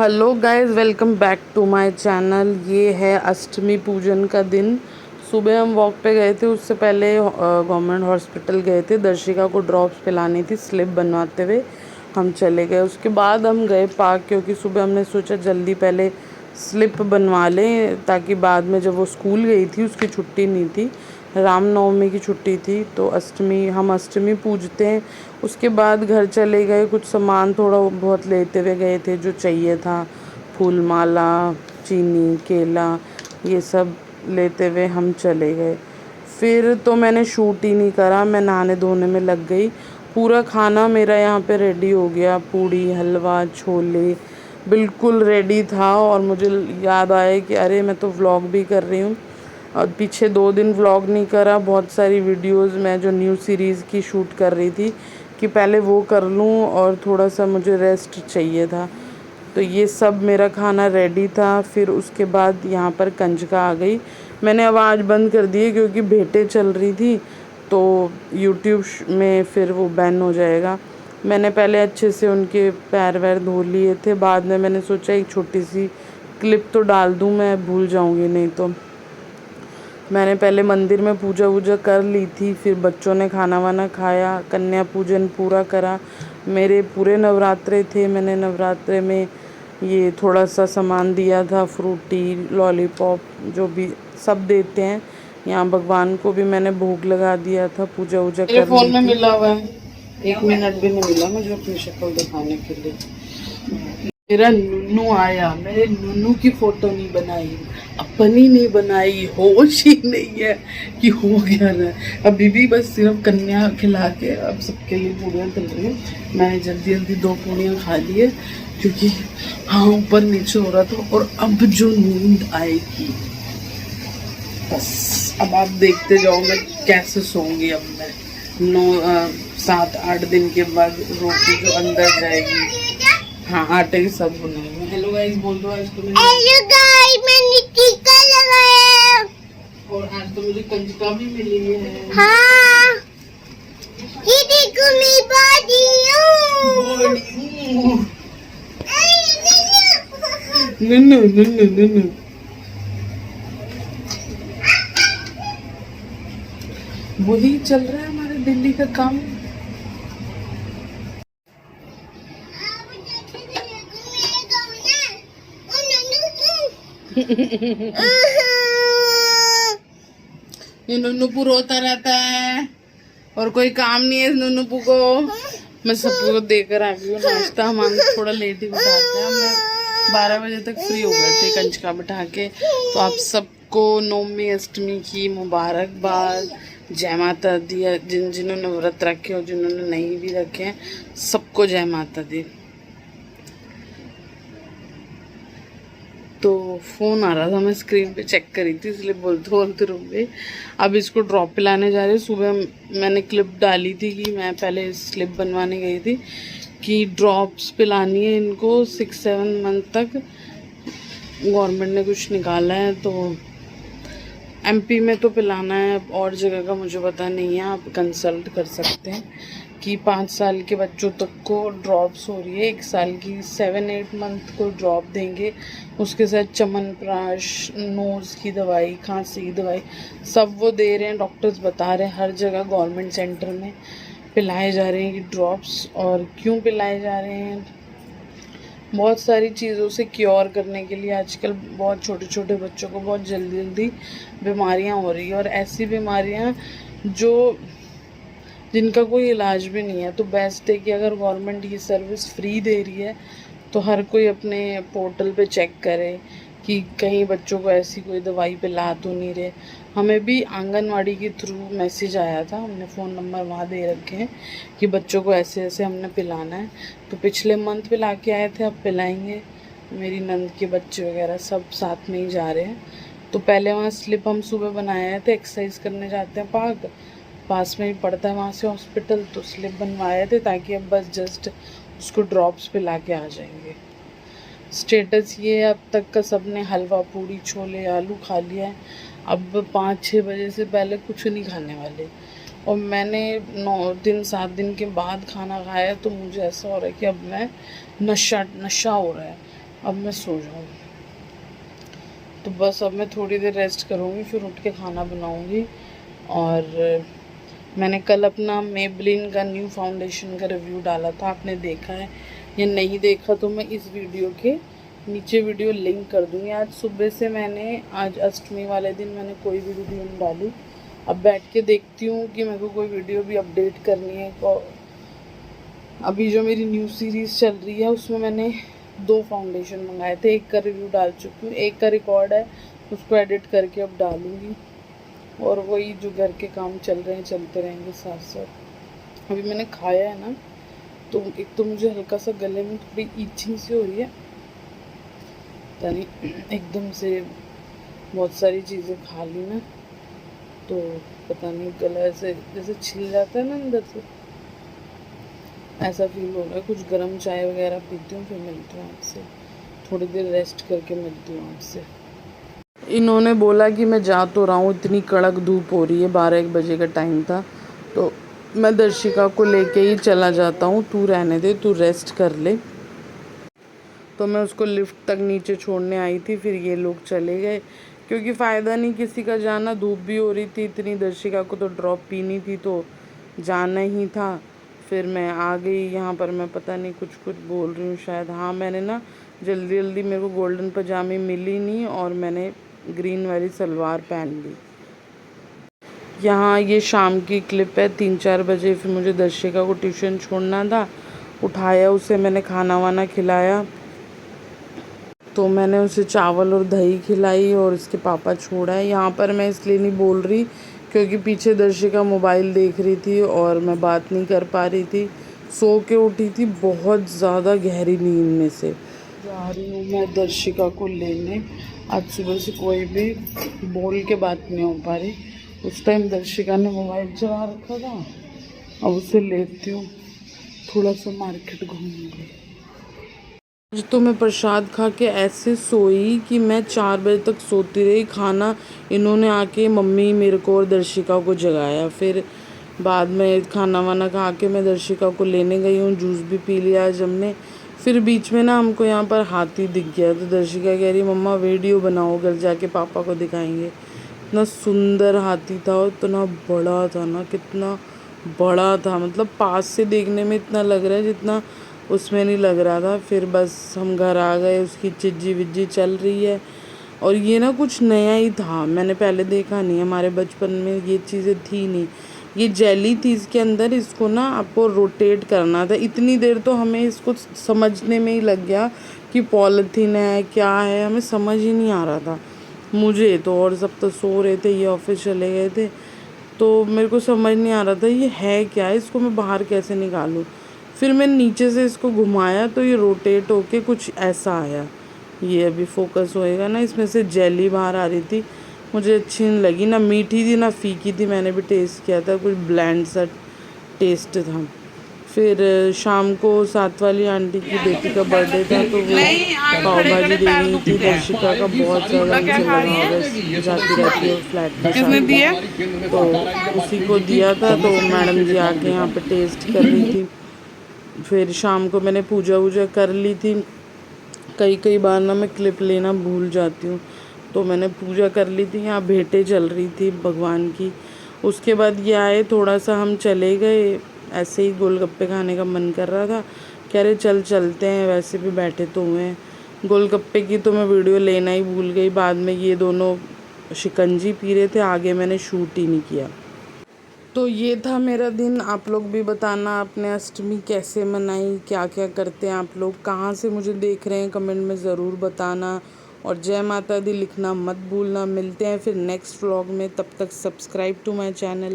Hello guys, welcome back to my channel. ये है अष्टमी पूजन का दिन। सुबह हम वॉक पे गए थे, उससे पहले गवर्नमेंट हॉस्पिटल गए थे। दर्शिका को ड्रॉप्स पिलानी थी, स्लिप बनवाते हुए हम चले गए। उसके बाद हम गए पार्क, क्योंकि सुबह हमने सोचा जल्दी पहले स्लिप बनवा लें, ताकि बाद में जब वो स्कूल गई थी उसकी छुट्टी नहीं थी, रामनवमी की छुट्टी थी, तो हम अष्टमी पूजते हैं। उसके बाद घर चले गए, कुछ सामान थोड़ा बहुत लेते हुए गए थे जो चाहिए था, फूल माला, चीनी, केला, ये सब लेते हुए हम चले गए। फिर तो मैंने शूट ही नहीं करा, मैं नहाने धोने में लग गई। पूरा खाना मेरा यहाँ पे रेडी हो गया, पूड़ी, हलवा, छोले बिल्कुल रेडी था। और मुझे याद आया कि अरे मैं तो व्लॉग भी कर रही हूँ, और पीछे 2 दिन व्लॉग नहीं करा। बहुत सारी वीडियोस मैं जो न्यू सीरीज़ की शूट कर रही थी कि पहले वो कर लूँ, और थोड़ा सा मुझे रेस्ट चाहिए था। तो ये सब मेरा खाना रेडी था। फिर उसके बाद यहाँ पर कंजका आ गई। मैंने आवाज़ बंद कर दी है क्योंकि भेंटें चल रही थी, तो यूट्यूब में फिर वो बैन हो जाएगा। मैंने पहले अच्छे से उनके पैर वैर धो लिए थे, बाद में मैंने सोचा एक छोटी सी क्लिप तो डाल दूँ, मैं भूल जाऊँगी नहीं तो। मैंने पहले मंदिर में पूजा वूजा कर ली थी, फिर बच्चों ने खाना वाना खाया, कन्या पूजन पूरा करा। मेरे पूरे नवरात्रे थे, मैंने नवरात्रे में ये थोड़ा सा सामान दिया था, फ्रूटी, लॉलीपॉप, जो भी सब देते हैं। यहाँ भगवान को भी मैंने भोग लगा दिया था, पूजा वूजा मेरे कर फोन ली में थी। मिला हुआ है, 1 मिनट भी नहीं मिला मुझे अपनी शक्ल दिखाने के लिए। मेरा नन्नू आया, मेरे नन्नू की फोटो नहीं बनाई, अपनी नहीं बनाई, होश ही नहीं है कि हो गया ना। अभी भी बस सिर्फ कन्या खिला के अब सबके लिए पूड़ियाँ तल रही हूँ। मैंने जल्दी जल्दी 2 पूड़ियाँ खा ली है, क्योंकि हाँ ऊपर नीचे हो रहा था। और अब जो नींद आएगी, बस अब आप देखते जाओ मैं कैसे सोऊंगी। अब मैं 7-8 दिन के बाद रोटी जो अंदर जाएगी। हाँ, आटे के साथ बनाएंगे। हेलो गाइस बोल दो। आज तो हेलो गाइस, मैंने टीका लगाया। और आज तो मुझे कंजका भी मिली है। हाँ, ये देखो मैं बॉडी हूँ। नन्नू नन्नू नन्नू वही चल रहा है हमारे दिल्ली का काम। ये नुन्नूपू रोता रहता है और कोई काम नहीं है इस नुन्नूपू को। मैं सबको देकर आ गई हूँ नाश्ता। हम थोड़ा लेट ही बिठाते हैं, हम 12 बजे तक फ्री हो गए थे कंजका बिठा के। तो आप सबको नवमी अष्टमी की मुबारकबाद, जय माता दी। जिन्होंने व्रत रखे और जिन्होंने नहीं भी रखे हैं, सबको जय माता दी। तो फ़ोन आ रहा था, मैं स्क्रीन पे चेक करी थी, इसलिए बोलते बोलते रुक गई। अब इसको ड्रॉप पिलाने जा रही हूँ। सुबह मैंने क्लिप डाली थी कि मैं पहले स्लिप बनवाने गई थी कि ड्रॉप्स पिलानी है इनको 6-7 मंथ तक। गवर्नमेंट ने कुछ निकाला है, तो एमपी में तो पिलाना है, और जगह का मुझे पता नहीं है। आप कंसल्ट कर सकते हैं कि 5 साल के बच्चों तक को ड्रॉप्स हो रही है। 1 साल की 7-8 मंथ को ड्रॉप देंगे, उसके साथ च्यवनप्राश, नोज़ की दवाई, खांसी की दवाई, सब वो दे रहे हैं। डॉक्टर्स बता रहे हैं हर जगह गवर्नमेंट सेंटर में पिलाए जा रहे हैं कि ड्रॉप्स। और क्यों पिलाए जा रहे हैं, बहुत सारी चीज़ों से क्योर करने के लिए। आजकल बहुत छोटे छोटे बच्चों को बहुत जल्दी जल्दी बीमारियां हो रही है, और ऐसी बीमारियां जो जिनका कोई इलाज भी नहीं है। तो बेस्ट है कि अगर गवर्नमेंट ये सर्विस फ्री दे रही है तो हर कोई अपने पोर्टल पे चेक करे कि कहीं बच्चों को ऐसी कोई दवाई पे ला तो नहीं रहे। हमें भी आंगनवाड़ी के थ्रू मैसेज आया था, हमने फ़ोन नंबर वहाँ दे रखे हैं कि बच्चों को ऐसे ऐसे हमने पिलाना है। तो पिछले मंथ पिला के आए थे, अब पिलाएंगे। मेरी नंद के बच्चे वगैरह सब साथ में ही जा रहे हैं। तो पहले वहाँ स्लिप हम सुबह बनाए थे, एक्सरसाइज करने जाते हैं पार्क, पास में ही पड़ता है वहाँ से हॉस्पिटल, तो स्लिप बनवाए थे ताकि अब बस जस्ट उसको ड्रॉप्स पिला के आ जाएंगे। स्टेटस ये है, अब तक का सब ने हलवा, पूड़ी, छोले, आलू खा लिया है। अब 5-6 बजे से पहले कुछ नहीं खाने वाले। और मैंने 9 दिन 7 दिन के बाद खाना खाया, तो मुझे ऐसा हो रहा है कि अब मैं नशा हो रहा है। अब मैं सो जाऊँ। तो बस अब मैं थोड़ी देर रेस्ट करूँगी, फिर उठ के खाना बनाऊँगी। और मैंने कल अपना मेबलिन का न्यू फाउंडेशन का रिव्यू डाला था, आपने देखा है या नहीं देखा तो मैं इस वीडियो के नीचे वीडियो लिंक कर दूँगी। आज सुबह से आज अष्टमी वाले दिन मैंने कोई भी वीडियो नहीं डाली। अब बैठ के देखती हूँ कि मेरे को कोई वीडियो भी अपडेट करनी है। अभी जो मेरी न्यू सीरीज़ चल रही है उसमें मैंने 2 फाउंडेशन मंगाए थे, एक का रिव्यू डाल चुकी हूँ, एक का रिकॉर्ड है, उसको एडिट करके अब डालूँगी। और वही जो घर के काम चल रहे हैं चलते रहेंगे साथ साथ। अभी मैंने खाया है ना, तो एक तो मुझे हल्का सा गले में थोड़ी ईचिंग सी हो रही है, यानी एकदम से बहुत सारी चीज़ें खा ली ना, तो पता नहीं गला ऐसे जैसे छिल जाता है ना अंदर से, ऐसा फील हो रहा है। कुछ गर्म चाय वगैरह पीती हूँ, फिर मिलती हूँ आपसे, थोड़ी देर रेस्ट करके मिलती हूँ आपसे। इन्होंने बोला कि मैं जा तो रहा हूँ, इतनी कड़क धूप हो रही है, 12-1 बजे का टाइम था, तो मैं दर्शिका को लेके ही चला जाता हूँ, तू रहने दे, तू रेस्ट कर ले। तो मैं उसको लिफ्ट तक नीचे छोड़ने आई थी, फिर ये लोग चले गए, क्योंकि फ़ायदा नहीं किसी का जाना, धूप भी हो रही थी इतनी, दर्शिका को तो ड्रॉप पीनी थी तो जाना ही था। फिर मैं आ गई यहाँ पर, मैं पता नहीं कुछ बोल रही हूँ शायद, हाँ मैंने ना जल्दी मेरे को गोल्डन पजामी मिली नहीं और मैंने ग्रीन वाली सलवार पहन ली। यहाँ ये शाम की क्लिप है, 3-4 बजे फिर मुझे दर्शिका को ट्यूशन छोड़ना था, उठाया उसे, मैंने खाना वाना खिलाया, तो मैंने उसे चावल और दही खिलाई और उसके पापा छोड़ा है। यहाँ पर मैं इसलिए नहीं बोल रही क्योंकि पीछे दर्शिका मोबाइल देख रही थी और मैं बात नहीं कर पा रही थी, सो के उठी थी बहुत ज़्यादा गहरी नींद में से। जा रही हूँ मैं दर्शिका को लेने, आज सुबह से कोई भी बोल के बात नहीं हो पा रही। उस टाइम दर्शिका ने मोबाइल चला रखा था, अब उसे लेती हूँ, थोड़ा सा मार्केट घूमूंगी। आज तो मैं प्रसाद खा के ऐसे सोई कि मैं 4 बजे तक सोती रही। खाना इन्होंने आके मम्मी मेरे को और दर्शिका को जगाया, फिर बाद में खाना वाना खा के मैं दर्शिका को लेने गई हूँ, जूस भी पी लिया आज हमने। फिर बीच में ना हमको यहाँ पर हाथी दिख गया, तो दर्शिका कह रही मम्मा वीडियो बनाओ, घर जाके पापा को दिखाएंगे। इतना सुंदर हाथी था और इतना बड़ा था ना, कितना बड़ा था, मतलब पास से देखने में इतना लग रहा है जितना उसमें नहीं लग रहा था। फिर बस हम घर आ गए, उसकी चिज्जी विज्जी चल रही है और ये ना कुछ नया ही था, मैंने पहले देखा नहीं, हमारे बचपन में ये चीज़ें थी नहीं। ये जेली थी इसके अंदर, इसको ना आपको रोटेट करना था। इतनी देर तो हमें इसको समझने में ही लग गया कि पॉलीथीन है क्या है, हमें समझ ही नहीं आ रहा था मुझे तो, और सब तो सो रहे थे, ये ऑफिस चले गए थे, तो मेरे को समझ नहीं आ रहा था ये है क्या, इसको मैं बाहर कैसे निकालूं। फिर मैंने नीचे से इसको घुमाया तो ये रोटेट होके कुछ ऐसा आया, ये अभी फोकस होएगा ना, इसमें से जेली बाहर आ रही थी, मुझे अच्छी नहीं लगी, ना मीठी थी ना फीकी थी, मैंने भी टेस्ट किया था, कुछ ब्लैंड सा टेस्ट था। फिर शाम को साथ वाली आंटी की बेटी का बर्थडे था, तो वो पाव भाजी दे रही थी, दर्शिका का बहुत ज़्यादा मुझे लगा होगा, जाती रहती है फ्लैट में साथ, तो उसी को दिया था, तो मैडम जी आके यहाँ पे टेस्ट कर रही थी। फिर शाम को मैंने पूजा वूजा कर ली थी, कई बार ना मैं क्लिप लेना भूल जाती हूँ, तो मैंने पूजा कर ली थी, यहाँ भेंटें चल रही थी भगवान की। उसके बाद ये आए, थोड़ा सा हम चले गए, ऐसे ही गोलगप्पे खाने का मन कर रहा था, कह रहे चल चलते हैं, वैसे भी बैठे तो हुए हैं। गोलगप्पे की तो मैं वीडियो लेना ही भूल गई, बाद में ये दोनों शिकंजी पी रहे थे, आगे मैंने शूट ही नहीं किया। तो ये था मेरा दिन, आप लोग भी बताना आपने अष्टमी कैसे मनाई, क्या क्या करते हैं आप लोग, कहाँ से मुझे देख रहे हैं कमेंट में ज़रूर बताना, और जय माता दी लिखना मत भूलना। मिलते हैं फिर नेक्स्ट व्लॉग में, तब तक सब्सक्राइब टू माय चैनल।